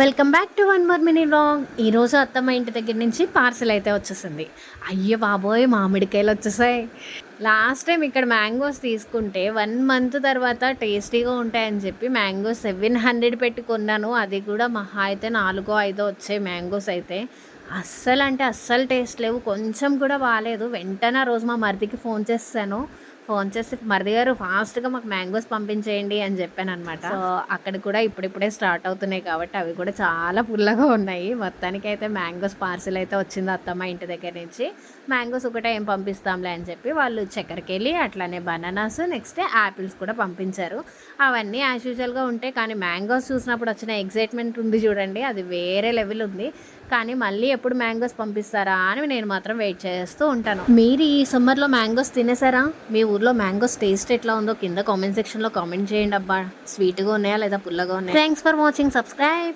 Welcome back to one more mini vlog. ఈరోజు అత్తమ్మ ఇంటి దగ్గర నుంచి పార్సిల్ అయితే వచ్చేసింది. అయ్యో బాబోయ్, మామిడికాయలు వచ్చేసాయి. లాస్ట్ టైం ఇక్కడ మ్యాంగోస్ తీసుకుంటే 1 మంత్ తర్వాత టేస్టీగా ఉంటాయని చెప్పి మ్యాంగోస్ 700 పెట్టి కొన్నాను. అది కూడా మహా అయితే 4-5 వచ్చాయి మ్యాంగోస్ అయితే. అస్సలు అంటే అస్సలు టేస్ట్ లేవు, కొంచెం కూడా బాగాలేదు. వెంటనే ఆ రోజు మా మరిదికి ఫోన్ చేసి మరిది గారు ఫాస్ట్గా మాకు మ్యాంగోస్ పంపించేయండి అని చెప్పాను అనమాట. సో అక్కడ కూడా ఇప్పుడిప్పుడే స్టార్ట్ అవుతున్నాయి కాబట్టి అవి కూడా చాలా పుల్లగా ఉన్నాయి. మొత్తానికి అయితే మ్యాంగోస్ పార్సిల్ అయితే వచ్చింది అత్తమ్మ ఇంటి దగ్గర నుంచి. మ్యాంగోస్ ఒకటే ఏం పంపిస్తాంలే అని చెప్పి వాళ్ళు చక్కెరకెళ్ళి అట్లానే బనానాస్, నెక్స్ట్ యాపిల్స్ కూడా పంపించారు. అవన్నీ యాజ్ యూజువల్గా ఉంటాయి, కానీ మ్యాంగోస్ చూసినప్పుడు వచ్చిన ఎగ్జైట్మెంట్ ఉంది చూడండి, అది వేరే లెవెల్ ఉంది. కానీ మళ్ళీ ఎప్పుడు మ్యాంగోస్ పంపిస్తారా అని నేను మాత్రం వెయిట్ చేస్తూ ఉంటాను. మీరు ఈ సమ్మర్లో మ్యాంగోస్ తినేసారా? మీ ఊర్లో మ్యాంగోస్ టేస్ట్ ఎట్లా ఉందో కింద కామెంట్ సెక్షన్లో కామెంట్ చేయండి అబ్బా. స్వీట్గా ఉన్నాయా లేదా పుల్లగా ఉన్నాయా? Thanks for watching. సబ్స్క్రైబ్.